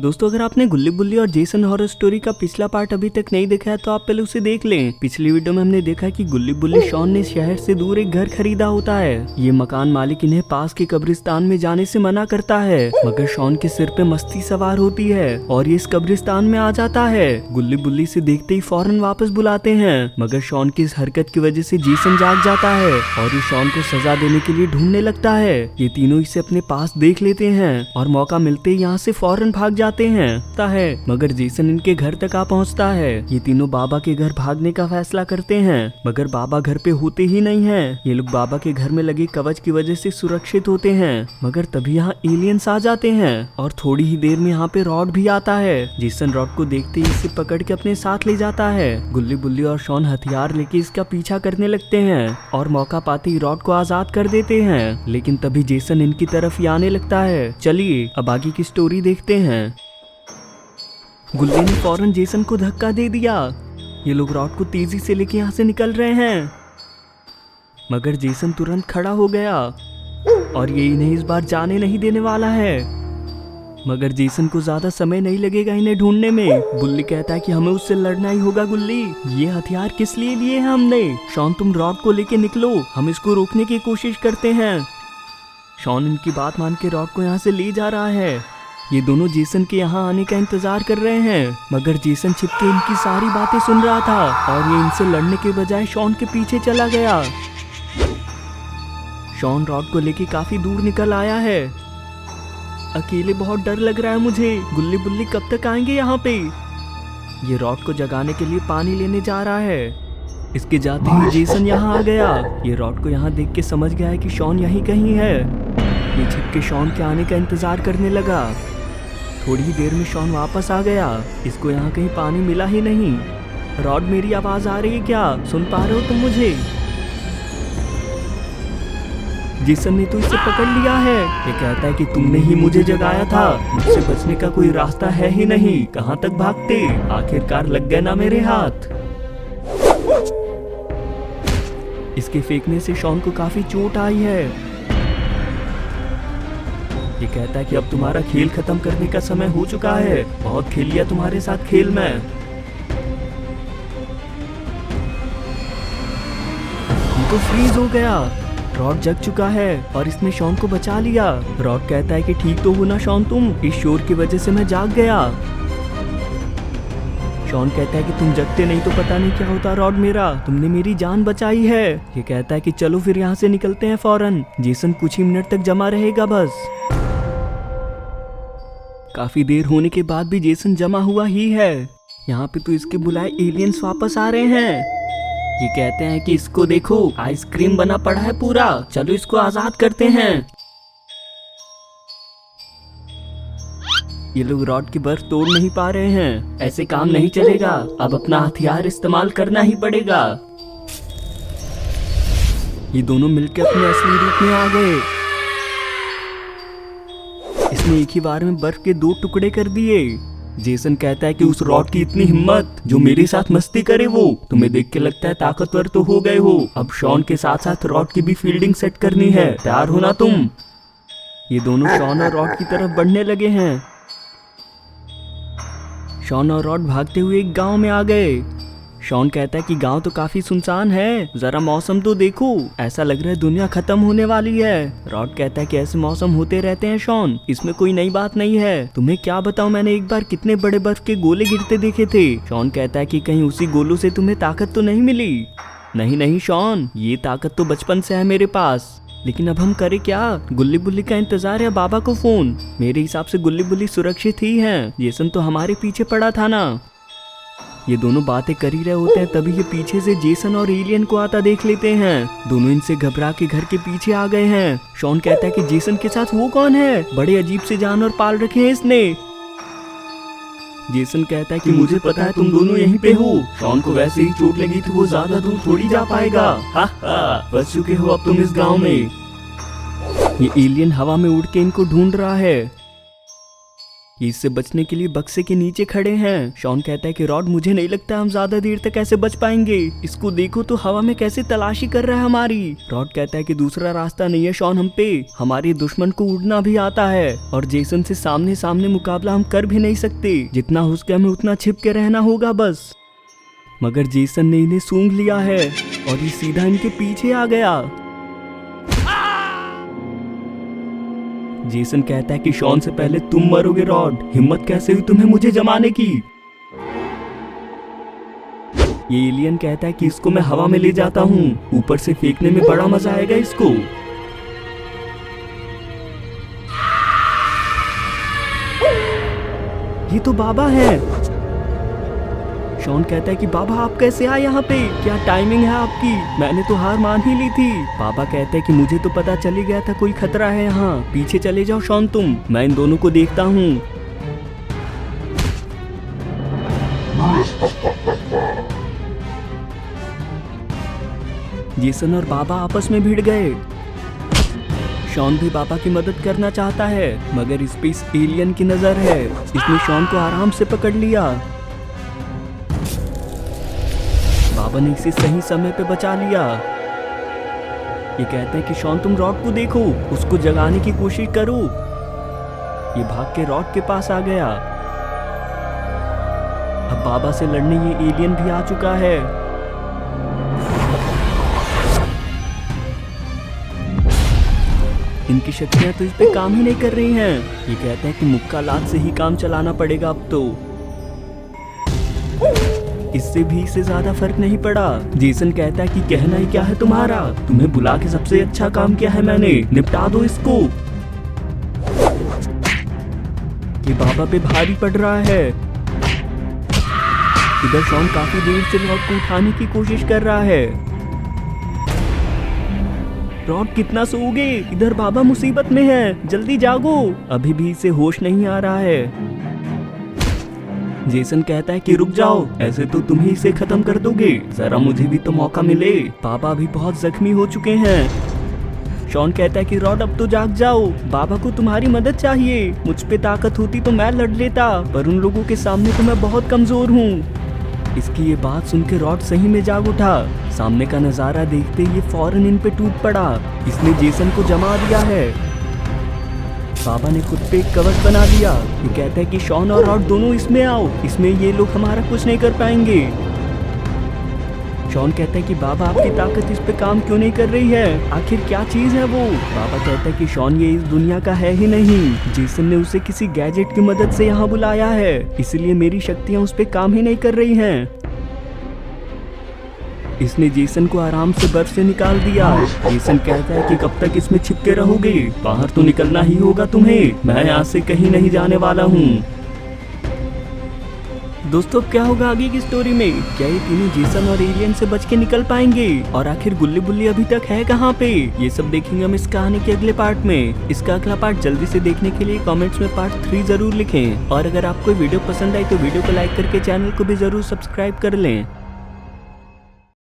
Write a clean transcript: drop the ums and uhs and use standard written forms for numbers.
दोस्तों, अगर आपने गुल्ली बुल्ली और जेसन हॉरर स्टोरी का पिछला पार्ट अभी तक नहीं देखा है तो आप पहले उसे देख लें। पिछली वीडियो में हमने देखा कि गुल्ली बुल्ली शॉन ने शहर से दूर एक घर खरीदा होता है। ये मकान मालिक इन्हें पास के कब्रिस्तान में जाने से मना करता है, मगर शॉन के सिर पे मस्ती सवार होती है और ये इस कब्रिस्तान में आ जाता है। गुल्ली बुल्ली से देखते ही फौरन वापस बुलाते हैं, मगर शॉन की इस हरकत की वजह से जेसन जाग जाता है और ये शॉन को सजा देने के लिए ढूंढने लगता है। ये तीनों इसे अपने पास देख लेते हैं और मौका मिलते ही यहाँ से फौरन भाग जाते हैं। मगर जेसन इनके घर तक आ पहुँचता है। ये तीनों बाबा के घर भागने का फैसला करते हैं, मगर बाबा घर पे होते ही नहीं हैं। ये लोग बाबा के घर में लगे कवच की वजह से सुरक्षित होते हैं, मगर तभी यहाँ एलियंस आ जाते हैं और थोड़ी ही देर में यहाँ पे रॉड भी आता है। जेसन रॉड को देखते ही इसे पकड़ के अपने साथ ले जाता है। गुल्ली बुल्ली और शॉन हथियार लेके इसका पीछा करने लगते हैं और मौका पाते ही रॉड को आजाद कर देते हैं, लेकिन तभी जेसन इनकी तरफ ही आने लगता है। चलिए अब आगे की स्टोरी देखते हैं। गुल्ली ने फौरन जेसन को धक्का दे दिया। ये लोग रॉड को तेजी से लेके यहाँ से निकल रहे हैं, मगर जेसन तुरंत खड़ा हो गया और ये इन्हें इस बार जाने नहीं देने वाला है। मगर जेसन को ज्यादा समय नहीं लगेगा इन्हें ढूंढने में। बुल्ली कहता है कि हमें उससे लड़ना ही होगा। गुल्ली, ये हथियार किस लिए लिए हैं हमने? शॉन, तुम रॉड को लेके निकलो, हम इसको रोकने की कोशिश करते हैं। शॉन इनकी बात मान के रॉड को यहाँ से ले जा रहा है। ये दोनों जेसन के यहाँ आने का इंतजार कर रहे हैं, मगर जेसन छिप के इनकी सारी बातें सुन रहा था और ये इनसे लड़ने के बजाय शॉन के पीछे चला गया। शॉन रॉड को लेके काफी दूर निकल आया है। अकेले बहुत डर लग रहा है मुझे। गुल्ली बुल्ली कब तक आएंगे यहाँ पे? ये रॉड को जगाने के लिए पानी लेने जा रहा है। इसके जाते ही जेसन यहाँ आ गया। ये रॉड को यहाँ देख के समझ गया है कि शॉन यहीं कहीं है। ये छिप के शॉन के आने का इंतजार करने लगा। थोड़ी ही देर में शॉन वापस आ गया। इसको यहाँ कहीं पानी मिला ही नहीं। रॉड, मेरी आवाज आ रही है क्या? सुन पा रहे हो तुम मुझे? जेसन ने तो इसे पकड़ लिया है। ये कहता है कि तुमने ही मुझे जगाया था, मुझसे बचने का कोई रास्ता है ही नहीं। कहाँ तक भागते? आखिरकार लग गए ना मेरे हाथ। इसके फेंकने से शॉन को काफी चोट आई है। ये कहता है कि अब तुम्हारा खेल खत्म करने का समय हो चुका है। बहुत खेल लिया तुम्हारे साथ खेल में। ये तो फ्रीज हो गया। रॉड जग चुका है और इसने शॉन को बचा लिया। रॉड कहता है कि ठीक तो हो ना शॉन तुम? इस शोर की वजह से मैं जाग गया। शॉन कहता है कि तुम जगते नहीं तो पता नहीं क्या होता रॉड मेरा। तुमने मेरी जान बचाई है। ये कहता है कि चलो फिर यहाँ से निकलते हैं फौरन। जेसन कुछ ही मिनट तक जमा रहेगा बस। काफी देर होने के बाद भी जेसन जमा हुआ ही है। यहाँ पे तो इसके बुलाए एलियंस वापस आ रहे हैं। ये कहते हैं कि इसको देखो, आइसक्रीम बना पड़ा है पूरा, चलो इसको आजाद करते हैं। ये लोग रॉड की बर्फ तोड़ नहीं पा रहे हैं। ऐसे काम नहीं चलेगा, अब अपना हथियार इस्तेमाल करना ही पड़ेगा। ये दोनों मिलकर अपने असली रूप में आ गए। इसने एक ही बार में बर्फ के 2 टुकड़े कर दिए। जेसन कहता है कि उस रॉड की इतनी हिम्मत, जो मेरे साथ मस्ती करे वो। तुम्हें देख के लगता है ताकतवर तो हो गए हो। अब शॉन के साथ साथ रॉड की भी फील्डिंग सेट करनी है। तैयार हो ना तुम? ये दोनों शॉन और रॉड की तरफ बढ़ने लगे हैं। शॉन और रॉड भागते हुए एक गांव में आ गए। शॉन कहता है कि गांव तो काफी सुनसान है, जरा मौसम तो देखो, ऐसा लग रहा है दुनिया खत्म होने वाली है। रॉड कहता है कि ऐसे मौसम होते रहते हैं शॉन, इसमें कोई नई बात नहीं है। तुम्हें क्या बताऊं, मैंने एक बार कितने बड़े बर्फ के गोले गिरते देखे थे। शॉन कहता है कि कहीं उसी गोलों से तुम्हें ताकत तो नहीं मिली? नहीं नहीं शॉन, ये ताकत तो बचपन से है मेरे पास। लेकिन अब हम करें क्या? गुल्ली बुल्ली का इंतजार है, बाबा को फोन। मेरे हिसाब से गुल्ली बुल्ली सुरक्षित ही है। जेसन तो हमारे पीछे पड़ा था ना। ये दोनों बातें कर ही रहे होते हैं, तभी ये पीछे से जेसन और एलियन को आता देख लेते हैं। दोनों इनसे घबरा के घर के पीछे आ गए हैं। शॉन कहता है कि जेसन के साथ वो कौन है? बड़े अजीब से जानवर पाल रखे हैं इसने। जेसन कहता है कि मुझे पता है तुम दोनों यहीं पे हो। शॉन को वैसे ही चोट लगी थी, वो ज्यादा दूर थोड़ी जा पाएगा। हा हा, बच चुके हो अब तुम इस गांव में। ये एलियन हवा में उड़ के इनको ढूंढ रहा है। ये इससे बचने के लिए बक्से के नीचे खड़े हैं। शॉन कहता है कि रॉड मुझे नहीं लगता हम ज्यादा देर तक ऐसे बच पाएंगे। इसको देखो तो हवा में कैसे तलाशी कर रहा है हमारी। रॉड कहता है कि दूसरा रास्ता नहीं है शॉन हम पे, हमारे दुश्मन को उड़ना भी आता है और जेसन से सामने सामने मुकाबला हम कर भी नहीं सकते। जितना हो सके हमें उतना छिप के रहना होगा बस। मगर जेसन ने इन्हें सूंघ लिया है और ये सीधा इनके पीछे आ गया। जेसन कहता है कि शॉन से पहले तुम मरोगे रॉड, हिम्मत कैसे हुई तुम्हें मुझे जमाने की। ये एलियन कहता है कि इसको मैं हवा में ले जाता हूँ, ऊपर से फेंकने में बड़ा मजा आएगा इसको। ये तो बाबा है। शॉन कहता है कि बाबा आप कैसे आए यहाँ पे, क्या टाइमिंग है आपकी, मैंने तो हार मान ही ली थी। बाबा कहते हैं कि मुझे तो पता चल ही गया था कोई खतरा है यहाँ, पीछे चले जाओ शॉन तुम, मैं इन दोनों को देखता हूँ। जेसन और बाबा आपस में भिड़ गए। शॉन भी बाबा की मदद करना चाहता है मगर इस पे इस एलियन की नजर है, इसने शॉन को आराम से पकड़ लिया। बाबा ने इसे सही समय पे बचा लिया। ये कहते हैं कि शॉन तुम रॉड को देखो, उसको जगाने की कोशिश करो। ये भाग के रॉड के पास आ गया। अब बाबा से लड़ने ये एलियन भी आ चुका है। इनकी शक्तियां तो इस पे काम ही नहीं कर रही हैं। ये कहते हैं कि मुक्का लात से ही काम चलाना पड़ेगा अब तो। इससे भी इससे ज्यादा फर्क नहीं पड़ा। जेसन कहता है कि कहना ही क्या है तुम्हारा, तुम्हें बुला के सबसे अच्छा काम किया है मैंने, निपटा दो इसको। ये बाबा पे भारी पड़ रहा है। इधर शॉन काफी देर से रॉड को उठाने की कोशिश कर रहा है। रॉड कितना सोओगे, इधर बाबा मुसीबत में है, जल्दी जागो। अभी भी इसे होश नहीं आ रहा है। जेसन कहता है कि रुक जाओ, ऐसे तो तुम ही इसे खत्म कर दोगे, जरा मुझे भी तो मौका मिले, बाबा भी बहुत जख्मी हो चुके हैं। शॉन कहता है कि रॉड अब तो जाग जाओ, बाबा को तुम्हारी मदद चाहिए, मुझ पे ताकत होती तो मैं लड़ लेता, पर उन लोगों के सामने तो मैं बहुत कमजोर हूँ। इसकी ये बात सुन के रॉड सही में जाग उठा। सामने का नजारा देखते ये फौरन इन पे टूट पड़ा। इसने जेसन को जमा दिया है। बाबा ने खुद पे एक कवच बना लिया। ये कहता है कि शॉन और रॉड दोनों इसमें आओ, इसमें ये लोग हमारा कुछ नहीं कर पाएंगे। शॉन कहता है कि बाबा आपकी ताकत इस पे काम क्यों नहीं कर रही है, आखिर क्या चीज है वो। बाबा कहता है कि शॉन ये इस दुनिया का है ही नहीं, जेसन ने उसे किसी गैजेट की मदद से यहाँ बुलाया है, इसलिए मेरी शक्तियाँ उस पे काम ही नहीं कर रही हैं। इसने जेसन को आराम से बर्फ से निकाल दिया। जेसन कहता है कि कब तक इसमें छिपके रहोगे, बाहर तो निकलना ही होगा तुम्हें, मैं यहाँ से कहीं नहीं जाने वाला हूँ। दोस्तों क्या होगा आगे की स्टोरी में, क्या ये तीनों जेसन और एलियन से बच के निकल पाएंगे, और आखिर गुल्ली बुल्ली अभी तक है कहाँ पे, ये सब देखेंगे हम इस कहानी के अगले पार्ट में। इसका अगला पार्ट जल्दी से देखने के लिए कमेंट्स में पार्ट 3 जरूर लिखें, और अगर आपको वीडियो पसंद आई तो वीडियो को लाइक करके चैनल को भी जरूर सब्सक्राइब कर लें।